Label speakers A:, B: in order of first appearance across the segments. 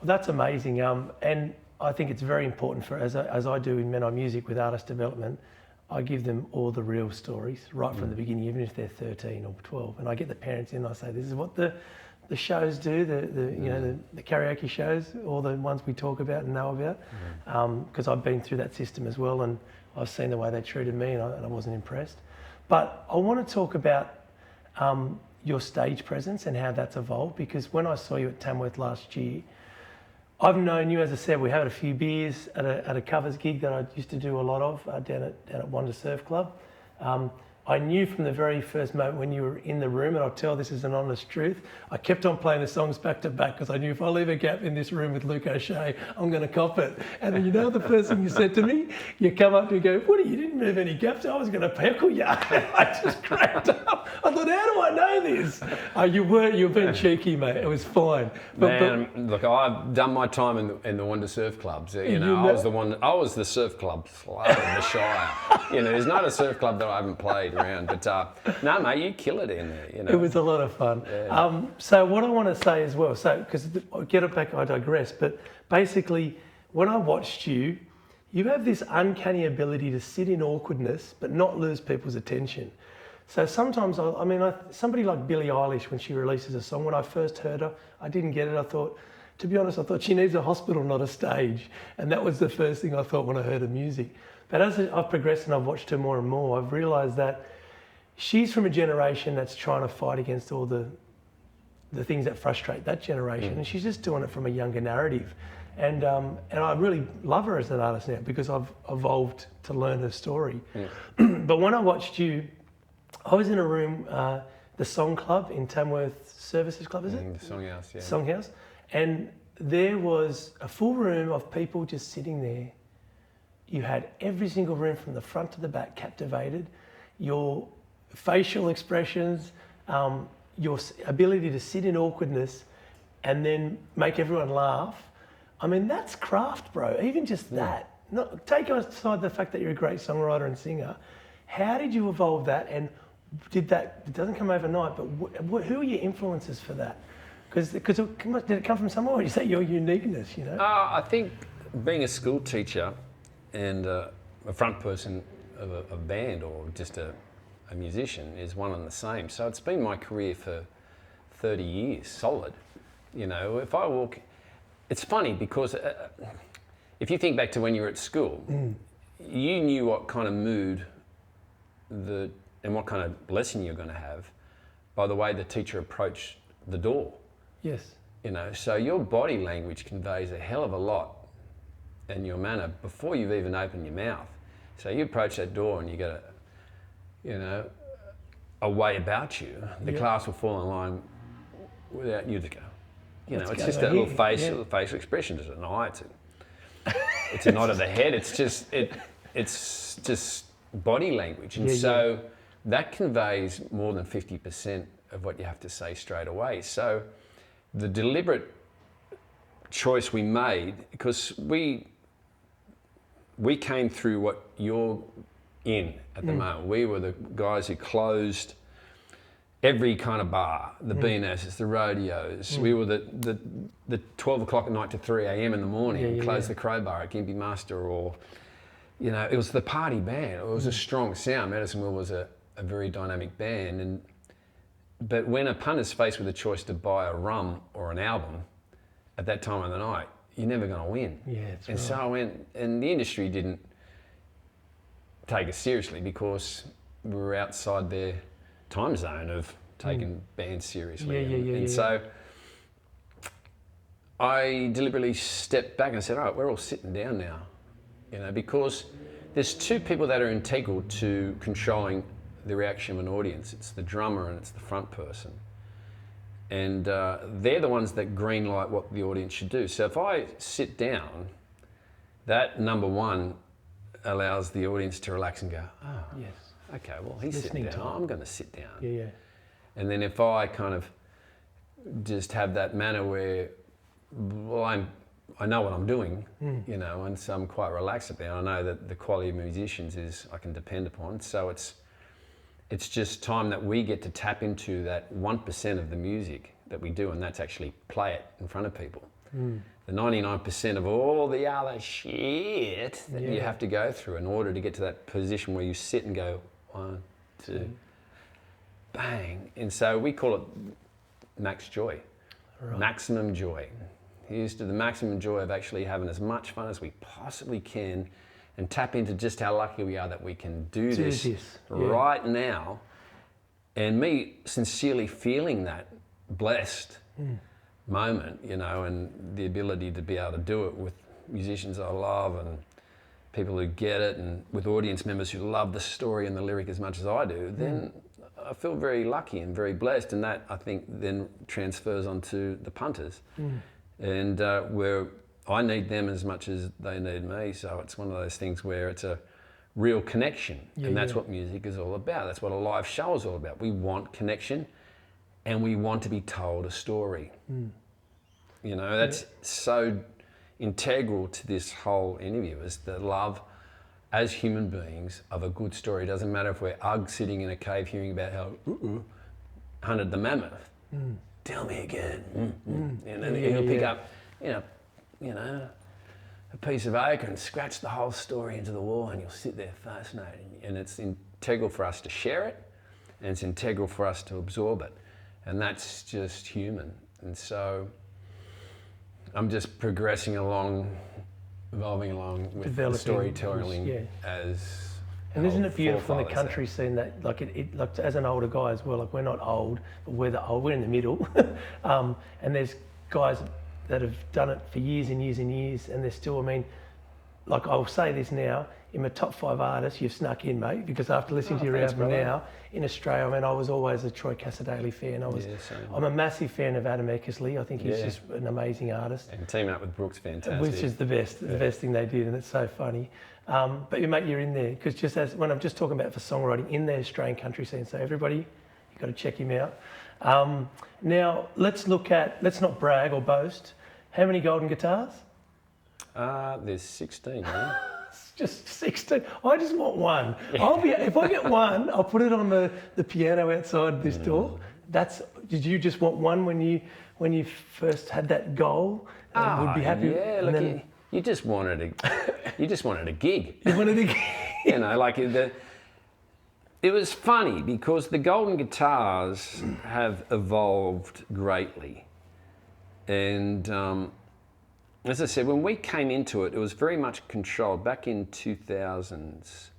A: That's amazing. And I think it's very important for, as I do in Men on Music with artist development, I give them all the real stories right from the beginning, even if they're 13 or 12. And I get the parents in and I say, this is what the shows do, the karaoke shows, all the ones we talk about and know about, because I've been through that system as well, and I've seen the way they treated me, and I wasn't impressed. But I want to talk about your stage presence and how that's evolved, because when I saw you at Tamworth last year, I've known you, as I said, we had a few beers at a covers gig that I used to do a lot of down at Wonder Surf Club. I knew from the very first moment when you were in the room, and I'll tell this is an honest truth, I kept on playing the songs back to back because I knew if I leave a gap in this room with Luke O'Shea, I'm going to cop it. And then you know the first thing you said to me? You come up and you go, "What, you didn't move any gaps? I was going to peckle you." I just cracked up. I thought, how do I know this? You were being cheeky, mate. It was fine.
B: Look, I've done my time in the Wonder Surf Clubs. I was the surf club slut of the Shire. There's not a surf club that I haven't played around. But no, mate, you kill it in there.
A: It was a lot of fun.
B: Yeah.
A: So what I want to say as well, because get it back, I digress. But basically, when I watched you, you have this uncanny ability to sit in awkwardness but not lose people's attention. So sometimes, somebody like Billie Eilish, when she releases a song, when I first heard her, I didn't get it. To be honest, I thought she needs a hospital, not a stage. And that was the first thing I thought when I heard her music. But as I've progressed and I've watched her more and more, I've realised that she's from a generation that's trying to fight against all the things that frustrate that generation. And she's just doing it from a younger narrative. And I really love her as an artist now because I've evolved to learn her story. But when I watched you, I was in a room, the Song Club in Tamworth Services Club, is it?
B: The Songhouse, yeah.
A: Songhouse. And there was a full room of people just sitting there. You had every single room from the front to the back captivated. Your facial expressions, your ability to sit in awkwardness and then make everyone laugh. That's craft, bro. Even just that. Take aside the fact that you're a great songwriter and singer. How did you evolve that? And it doesn't come overnight, but who are your influences for that? Because did it come from somewhere, or did you say your uniqueness,
B: I think being a school teacher and a front person of a band or just a musician is one and the same. So it's been my career for 30 years, solid. If I walk... It's funny because if you think back to when you were at school, you knew what kind of mood and what kind of lesson you're going to have by the way the teacher approached the door.
A: Yes.
B: So your body language conveys a hell of a lot in your manner before you've even opened your mouth. So you approach that door and you get a way about you. The class will fall in line without you to go. It's just that little facial expression. Is it an eye? It's a nod of the head. It's just body language. And so that conveys more than 50% of what you have to say straight away. So the deliberate choice we made, because we came through what you're in at the moment. We were the guys who closed every kind of bar, the B&S's, the rodeos. We were the 12 o'clock at night to 3 a.m. in the morning, closed the Crowbar at Gympie Master, or, it was the party band. It was a strong sound. Medicine Wheel was a very dynamic band. But when a punter's faced with a choice to buy a rum or an album at that time of the night, you're never going to win.
A: Yeah, that's
B: and
A: right.
B: so I went, and the industry didn't take us seriously because we were outside their time zone of taking bands seriously. So I deliberately stepped back and said, all right, we're all sitting down now, because there's two people that are integral to controlling the reaction of an audience. It's the drummer and it's the front person. And they're the ones that green light what the audience should do. So if I sit down, that number one allows the audience to relax and go, oh,
A: yes,
B: okay, well, he's sitting down, I'm going to sit down.
A: Yeah.
B: And then if I kind of just have that manner where, well, I know what I'm doing, and so I'm quite relaxed at that. I know that the quality of musicians is I can depend upon. So it's just time that we get to tap into that 1% of the music that we do, and that's actually play it in front of people. The 99% of all the other shit that you have to go through in order to get to that position where you sit and go, 1, 2, bang. And so we call it max joy, maximum joy. Here's to the maximum joy of actually having as much fun as we possibly can and tap into just how lucky we are that we can do this right now. And me sincerely feeling that blessed moment, you know, and the ability to be able to do it with musicians I love and people who get it, and with audience members who love the story and the lyric as much as I do, then I feel very lucky and very blessed. And that, I think, then transfers onto the punters. And where I need them as much as they need me. So it's one of those things where it's a real connection. And that's what music is all about. That's what a live show is all about. We want connection and we want to be told a story. You know, that's so integral to this whole interview, is the love as human beings of a good story. It doesn't matter if we're Ugg sitting in a cave hearing about how hunted the mammoth. Tell me again. And then you'll pick up, you know, a piece of oak and scratch the whole story into the wall, and you'll sit there fascinated. And it's integral for us to share it, and it's integral for us to absorb it. And that's just human. And so I'm just progressing along, evolving along with the storytelling as.
A: And isn't it beautiful in the country scene that, like, like, as an older guy as well, like, we're not old, but we're in the middle. And there's guys that have done it for years and years and years, and they're still, I mean, like, I'll say this now, in my top 5 artists, you've snuck in, mate, because after listening to your album now, in Australia, I mean, I was always a Troy Cassar-Daley fan. I'm a massive fan of Adam Eckersley. I think he's just an amazing artist.
B: And teaming up with Brooks, fantastic.
A: Which is the best thing they did, and it's so funny. But mate, you're in there, because just as when I'm just talking about for songwriting in the Australian country scene, so everybody, you've got to check him out. Now let's not brag or boast. How many golden guitars?
B: There's 16. Man.
A: Just 16. I just want one. If I get one, I'll put it on the piano outside this door. Did you just want one when you first had that goal? And would be happy.
B: Yeah, look, you just wanted a gig.
A: You wanted a gig.
B: You know, like it was funny because the golden guitars have evolved greatly, and as I said, when we came into it, it was very much controlled back in 2000s,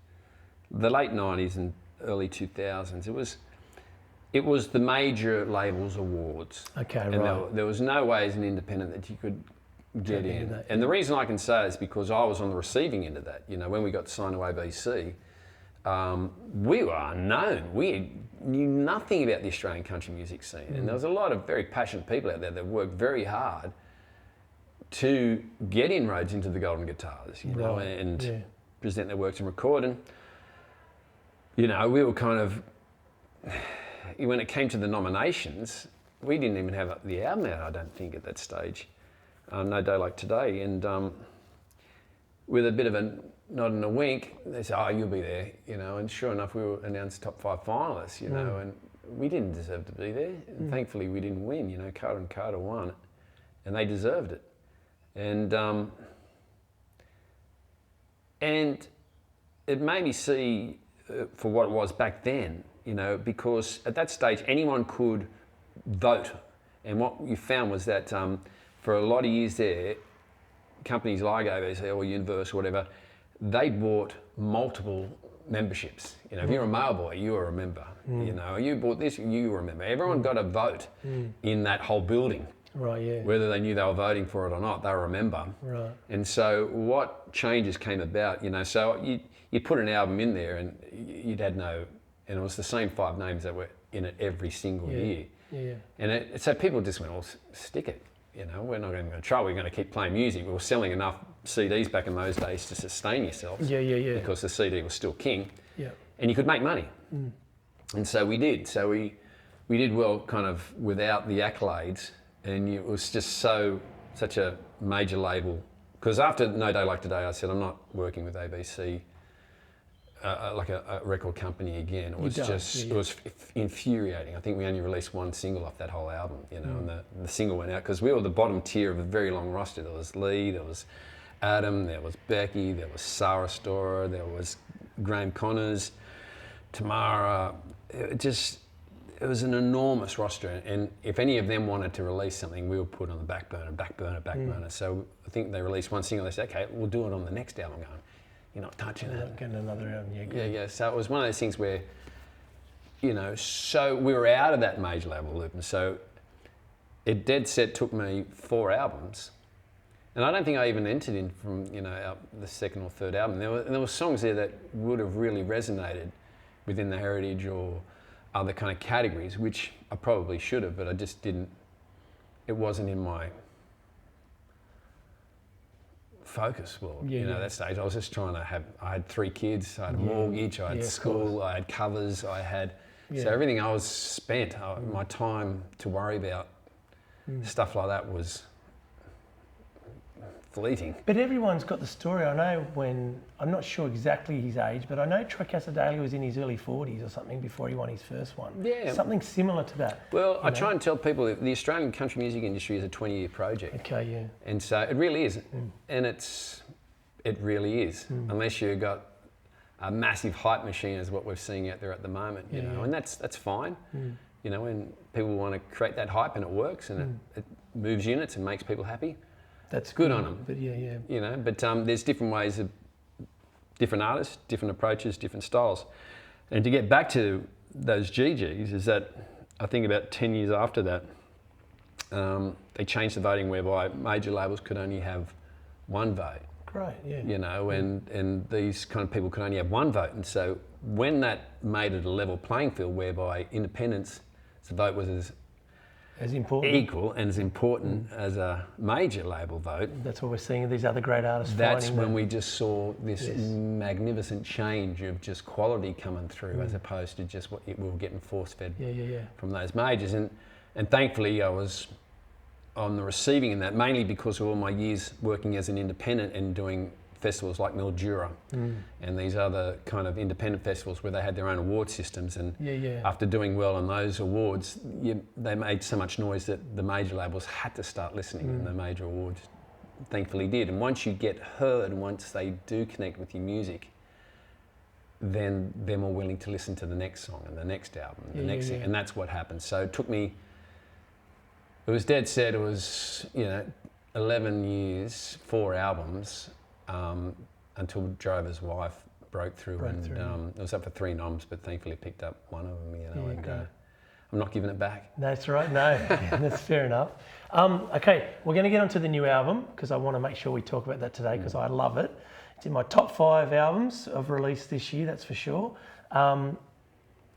B: the late 90s and early 2000s. It was the major labels awards.
A: Okay,
B: and
A: right.
B: There was no way as an independent that you could get in. And the reason I can say is because I was on the receiving end of that. You know, when we got signed to ABC, we were unknown. We knew nothing about the Australian country music scene. And there was a lot of very passionate people out there that worked very hard to get inroads into the golden guitars, you know, and present their works and record. And, you know, we were kind of, when it came to the nominations, we didn't even have the album out, I don't think, at that stage. No Day Like Today. And with a bit of a nod and a wink, they said, oh, you'll be there, you know. And sure enough, we were announced top 5 finalists, you know, and we didn't deserve to be there. And thankfully, we didn't win, you know. Carter and Carter won, and they deserved it. And it made me see for what it was back then, you know, because at that stage anyone could vote. And what you found was that for a lot of years there, companies like ABC or Universal or whatever, they bought multiple memberships. You know, if you're a mail boy, you were a member. You know, you bought this, you were a member. Everyone got a vote in that whole building.
A: Right, yeah.
B: Whether they knew they were voting for it or not, they were a member.
A: Right.
B: And so what changes came about, you know, so you put an album in there and you'd had no, and it was the same 5 names that were in it every single year.
A: Yeah.
B: And so people just went, well, stick it. You know, we're not going to try, we're going to keep playing music. We were selling enough CDs back in those days to sustain yourselves.
A: Yeah.
B: Because the CD was still king.
A: Yeah.
B: And you could make money. And so we did. So we did well kind of without the accolades. And it was just such a major label. Because after No Day Like Today, I said, I'm not working with ABC like a record company again. It was
A: don't,
B: just,
A: yeah.
B: it was infuriating. I think we only released one single off that whole album, you know, and the single went out because we were the bottom tier of a very long roster. There was Lee, there was Adam, there was Becky, there was Sarah Storer, there was Graham Connors, Tamara. It was an enormous roster, and if any of them wanted to release something, we were put on the back burner. So I think they released one single. They said, "Okay, we'll do it on the next album." Going, "You're not touching that."
A: Getting another album, yeah.
B: Yeah. So it was one of those things where, you know, so we were out of that major label loop, and so it dead set took me 4 albums, and I don't think I even entered in from, you know, the second or third album. There were songs there that would have really resonated within the heritage or other kind of categories, which I probably should have, but I just didn't. It wasn't in my focus world, that stage. I was just trying to have. I had 3 kids, I had a mortgage, I had school, I had covers, I had. So everything I was spent. My time to worry about stuff like that was fleeting.
A: But everyone's got the story. I know I'm not sure exactly his age, but I know Troy Cassar-Daley was in his early 40s or something before he won his first one.
B: Yeah.
A: Something similar to that.
B: Well, I try and tell people that the Australian country music industry is a 20-year project.
A: Okay, yeah.
B: And so it really is. And it really is. Unless you've got a massive hype machine is what we're seeing out there at the moment, you know, and that's fine. You know, when people want to create that hype and it works and it moves units and makes people happy,
A: That's
B: good on them.
A: But yeah.
B: You know, but there's different ways of different artists, different approaches, different styles. And to get back to those GGs is that I think about 10 years after that, they changed the voting whereby major labels could only have 1 vote.
A: Great, yeah.
B: You know, and these kind of people could only have 1 vote. And so when that made it a level playing field whereby independents, the vote was
A: as important.
B: equal and as important as a major label vote.
A: That's what we're seeing these other great artists.
B: That's when we just saw this magnificent change of just quality coming through as opposed to just what we were getting force fed from those majors. And thankfully I was on the receiving end of that, mainly because of all my years working as an independent and doing festivals like Mildura and these other kind of independent festivals where they had their own award systems, and after doing well on those awards, they made so much noise that the major labels had to start listening, and the major awards thankfully did. And once you get heard, once they do connect with your music, then they're more willing to listen to the next song and the next album and the next thing, and that's what happened. So it took me, it was dead set, it was, you know, 11 years, 4 albums, until Drover's Wife broke through. It was up for 3 noms, but thankfully picked up 1 of them, you know, I'm not giving it back.
A: That's right, no, that's fair enough. Okay, we're going to get onto the new album because I want to make sure we talk about that today because I love it. It's in my top 5 albums I've released this year, that's for sure.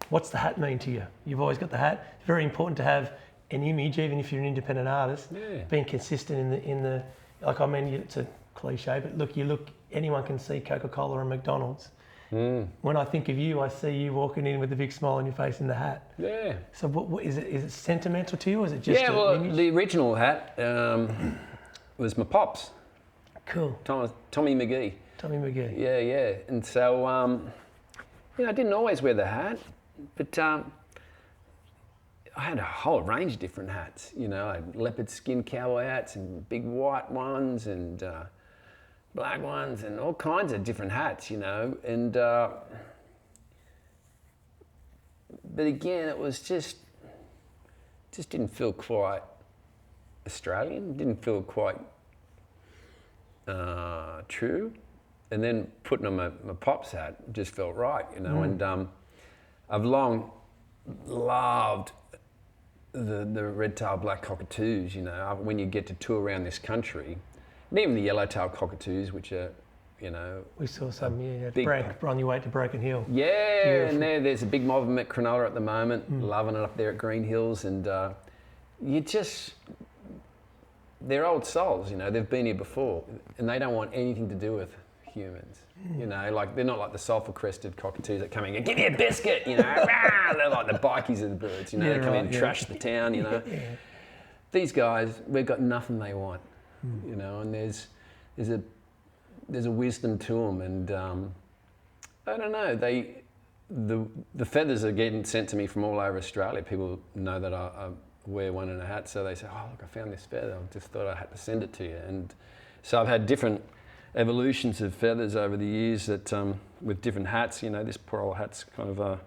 A: What's the hat mean to you? You've always got the hat. It's very important to have an image, even if you're an independent artist, being consistent in the like, I mean, it's a cliche, but anyone can see Coca-Cola and McDonald's. When I think of you, I see you walking in with a big smile on your face in the hat. Yeah. So what is it? Is it sentimental to you, or is it just
B: an image? The original hat was my pops.
A: Cool.
B: Tommy McGee.
A: Tommy McGee.
B: Yeah. And so, I didn't always wear the hat, but I had a whole range of different hats. You know, I had leopard skin cowboy hats and big white ones and black ones and all kinds of different hats, you know. And but again, it was just didn't feel quite Australian. Didn't feel quite true. And then putting on my Pops hat just felt right, you know. And I've long loved the red-tailed black cockatoos, you know. When you get to tour around this country, and even the yellow-tailed cockatoos, which are, you know... We
A: saw some, on your way to Broken Hill.
B: Yeah, beautiful. And there's a big mob of them at Cronulla at the moment, loving it up there at Green Hills, and they're old souls, you know, they've been here before, and they don't want anything to do with humans. You know, like, they're not like the sulphur-crested cockatoos that come in and give you a biscuit, you know. They're like the bikies of the birds, you know. They come in and trash the town, you know. These guys, we've got nothing they want, you know. And there's a wisdom to them, and I don't know. The feathers are getting sent to me from all over Australia. People know that I wear one in a hat, so they say, "Oh, look, I found this feather. I just thought I had to send it to you." And so I've had different evolutions of feathers over the years that with different hats. You know, this poor old hat's kind of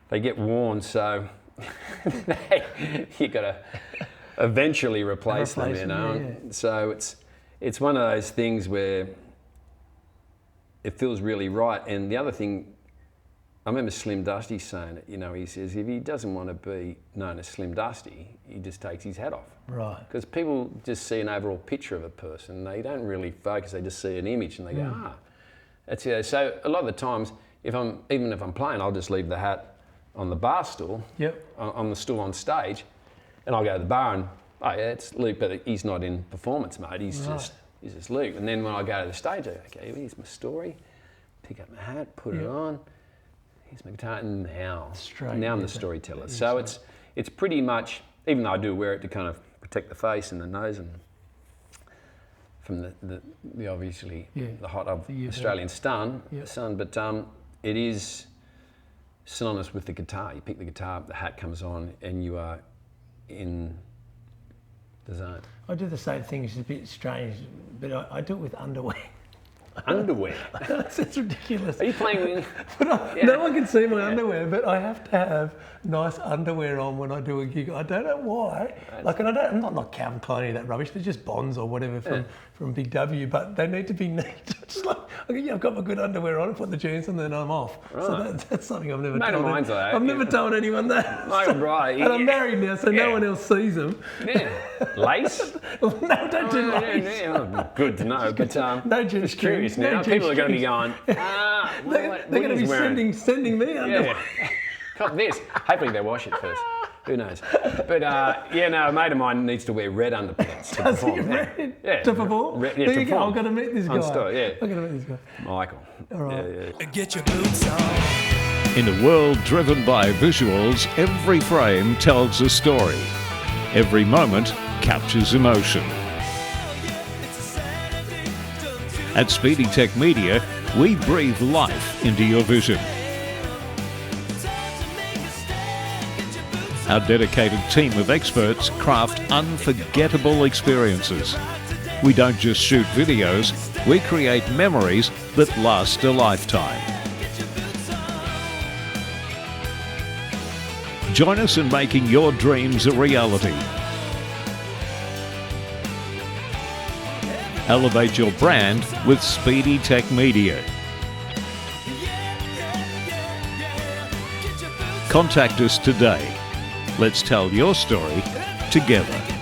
B: they get worn, so you got to eventually replace them. You know,
A: yeah.
B: so it's one of those things where it feels really right. And the other thing, I remember Slim Dusty saying it, you know, he says if he doesn't want to be known as Slim Dusty, he just takes his hat off.
A: Right.
B: Because people just see an overall picture of a person. They don't really focus, they just see an image and they go, that's it. So a lot of the times, even if I'm playing, I'll just leave the hat on the bar stool, on the stool on stage, and I'll go to the bar and, oh yeah, it's Luke, but he's not in performance mode, he's just Luke. And then when I go to the stage, I go, okay, here's my story, pick up my hat, put it on, here's my guitar, and now I'm the storyteller. So it's pretty much, even though I do wear it to kind of protect the face and the nose and from the obviously the hot of Australian sun, but it is synonymous with the guitar. You pick the guitar up, the hat comes on, and you are in the zone.
A: I do the same thing, it's a bit strange, but I do it with underwear.
B: Underwear?
A: That's ridiculous.
B: Are you playing with...
A: No one can see my underwear, but I have to have nice underwear on when I do a gig. I don't know why. Like, and I'm not Calvin Klein or any of that rubbish. They're just Bonds or whatever from Big W, but they need to be neat. Just like, okay, I've got my good underwear on, I put the jeans on, then I'm off. Right. So that's something I've never told.
B: Mine's like that.
A: I've never told anyone that.
B: Right.
A: And I'm married now, so no one else sees them.
B: Yeah. Lace?
A: No, don't do lace.
B: Good to know, but
A: no
B: just curious now. People are going to be going,
A: they're going to be sending me underwear.
B: Got this. Hopefully they wash it first. Who knows? But a mate of mine needs to wear red underpants to perform.
A: To perform? There you go. I've got to meet this guy. I've got to meet this guy.
B: Michael.
A: All right.
C: Get your boots on.
D: In a world driven by visuals, every frame tells a story. Every moment captures emotion. At Speedy Tech Media, we breathe life into your vision. Our dedicated team of experts craft unforgettable experiences. We don't just shoot videos, we create memories that last a lifetime. Join us in making your dreams a reality. Elevate your brand with Speedy Tech Media. Contact us today. Let's tell your story together.